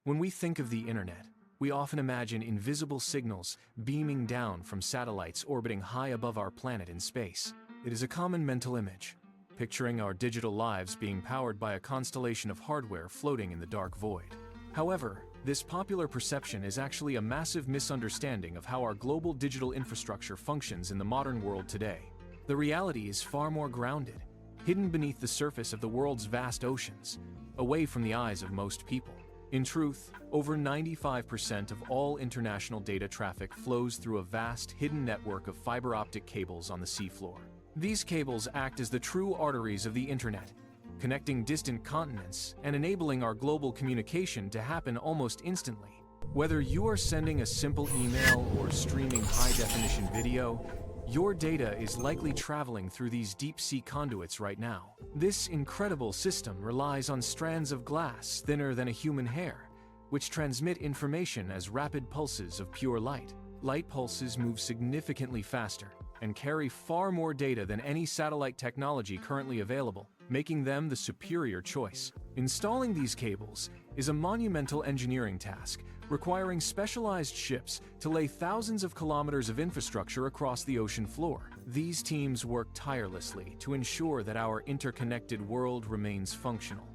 When we think of the internet, we often imagine invisible signals beaming down from satellites orbiting high above our planet in space. It is a common mental image, picturing our digital lives being powered by a constellation of hardware floating in the dark void. However, this popular perception is actually a massive misunderstanding of how our global digital infrastructure functions in the modern world today. The reality is far more grounded, hidden beneath the surface of the world's vast oceans, away from the eyes of most people. In truth, over 95% of all international data traffic flows through a vast, hidden network of fiber-optic cables on the seafloor. These cables act as the true arteries of the internet, connecting distant continents and enabling our global communication to happen almost instantly. Whether you are sending a simple email or streaming high-definition video, your data is likely traveling through these deep-sea conduits right now. This incredible system relies on strands of glass thinner than a human hair, which transmit information as rapid pulses of pure light. Light pulses move significantly faster and carry far more data than any satellite technology currently available, making them the superior choice. Installing these cables is a monumental engineering task, requiring specialized ships to lay thousands of kilometers of infrastructure across the ocean floor. These teams work tirelessly to ensure that our interconnected world remains functional,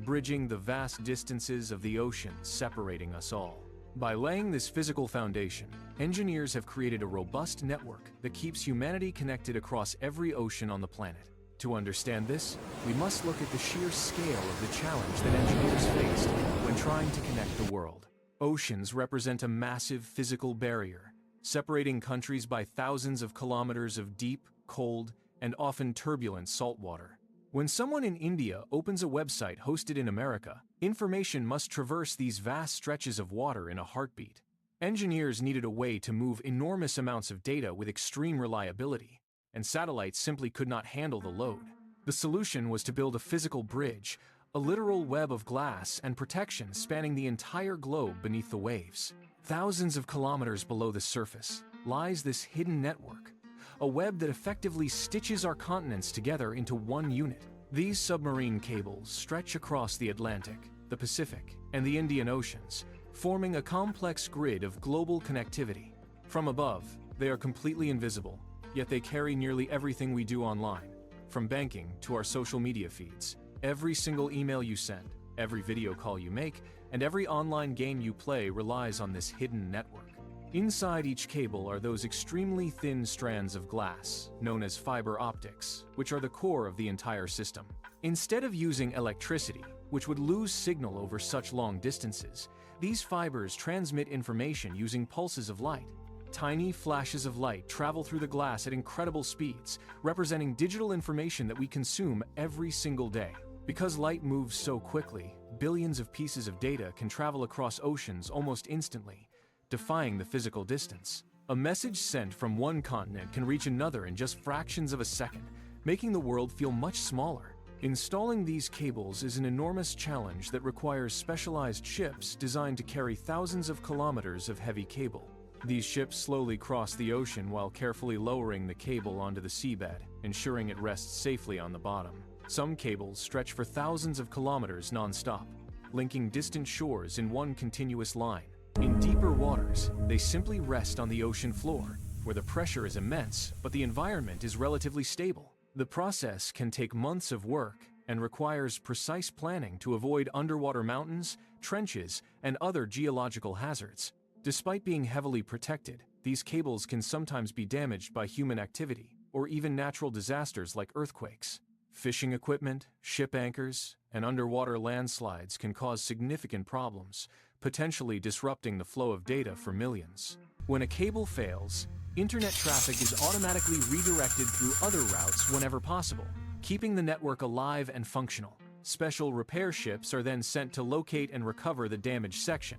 bridging the vast distances of the ocean separating us all. By laying this physical foundation, engineers have created a robust network that keeps humanity connected across every ocean on the planet. To understand this, we must look at the sheer scale of the challenge that engineers faced when trying to connect the world. Oceans represent a massive physical barrier, separating countries by thousands of kilometers of deep, cold, and often turbulent salt water. When someone in India opens a website hosted in America, information must traverse these vast stretches of water in a heartbeat. Engineers needed a way to move enormous amounts of data with extreme reliability, and satellites simply could not handle the load. The solution was to build a physical bridge, a literal web of glass and protection spanning the entire globe beneath the waves. Thousands of kilometers below the surface lies this hidden network, a web that effectively stitches our continents together into one unit. These submarine cables stretch across the Atlantic, the Pacific, and the Indian Oceans, forming a complex grid of global connectivity. From above, they are completely invisible, yet they carry nearly everything we do online, from banking to our social media feeds. Every single email you send, every video call you make, and every online game you play relies on this hidden network. Inside each cable are those extremely thin strands of glass, known as fiber optics, which are the core of the entire system. Instead of using electricity, which would lose signal over such long distances, these fibers transmit information using pulses of light. Tiny flashes of light travel through the glass at incredible speeds, representing digital information that we consume every single day. Because light moves so quickly, billions of pieces of data can travel across oceans almost instantly, defying the physical distance. A message sent from one continent can reach another in just fractions of a second, making the world feel much smaller. Installing these cables is an enormous challenge that requires specialized ships designed to carry thousands of kilometers of heavy cable. These ships slowly cross the ocean while carefully lowering the cable onto the seabed, ensuring it rests safely on the bottom. Some cables stretch for thousands of kilometers non-stop, linking distant shores in one continuous line. In deeper waters, they simply rest on the ocean floor, where the pressure is immense, but the environment is relatively stable. The process can take months of work and requires precise planning to avoid underwater mountains, trenches, and other geological hazards. Despite being heavily protected, these cables can sometimes be damaged by human activity or even natural disasters like earthquakes. Fishing equipment, ship anchors, and underwater landslides can cause significant problems, potentially disrupting the flow of data for millions. When a cable fails, internet traffic is automatically redirected through other routes whenever possible, keeping the network alive and functional. Special repair ships are then sent to locate and recover the damaged section,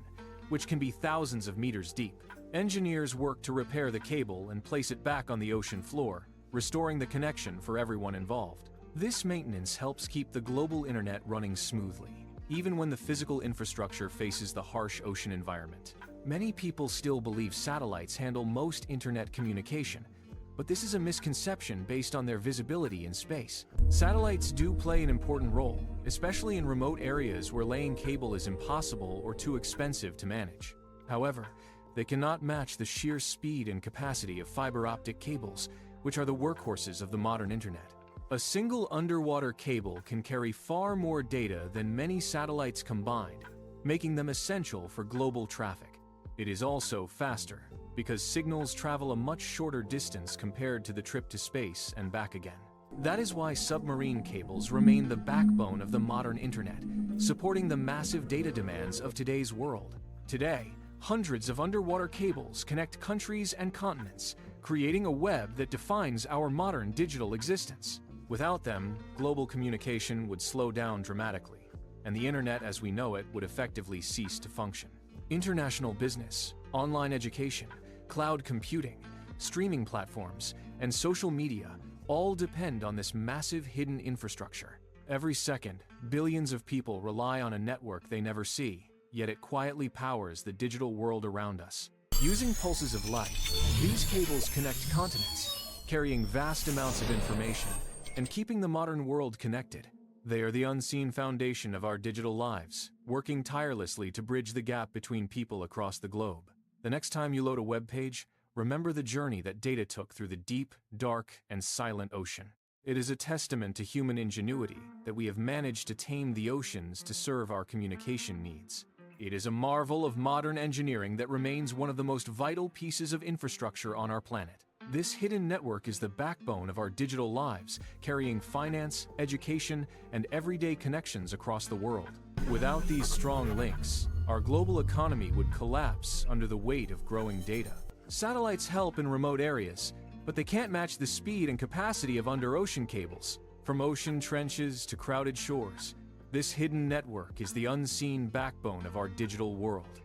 which can be thousands of meters deep. Engineers work to repair the cable and place it back on the ocean floor, restoring the connection for everyone involved. This maintenance helps keep the global internet running smoothly, even when the physical infrastructure faces the harsh ocean environment. Many people still believe satellites handle most internet communication, but this is a misconception based on their visibility in space. Satellites do play an important role, especially in remote areas where laying cable is impossible or too expensive to manage. However, they cannot match the sheer speed and capacity of fiber-optic cables, which are the workhorses of the modern internet. A single underwater cable can carry far more data than many satellites combined, making them essential for global traffic. It is also faster, because signals travel a much shorter distance compared to the trip to space and back again. That is why submarine cables remain the backbone of the modern internet, supporting the massive data demands of today's world. Today, hundreds of underwater cables connect countries and continents, creating a web that defines our modern digital existence. Without them, global communication would slow down dramatically, and the internet as we know it would effectively cease to function. International business, online education, cloud computing, streaming platforms, and social media all depend on this massive hidden infrastructure. Every second, billions of people rely on a network they never see, yet it quietly powers the digital world around us. Using pulses of light, these cables connect continents, carrying vast amounts of information and keeping the modern world connected. They are the unseen foundation of our digital lives, working tirelessly to bridge the gap between people across the globe. The next time you load a web page, remember the journey that data took through the deep, dark, and silent ocean. It is a testament to human ingenuity that we have managed to tame the oceans to serve our communication needs. It is a marvel of modern engineering that remains one of the most vital pieces of infrastructure on our planet. This hidden network is the backbone of our digital lives, carrying finance, education, and everyday connections across the world. Without these strong links, our global economy would collapse under the weight of growing data. Satellites help in remote areas, but they can't match the speed and capacity of under-ocean cables. From ocean trenches to crowded shores, this hidden network is the unseen backbone of our digital world.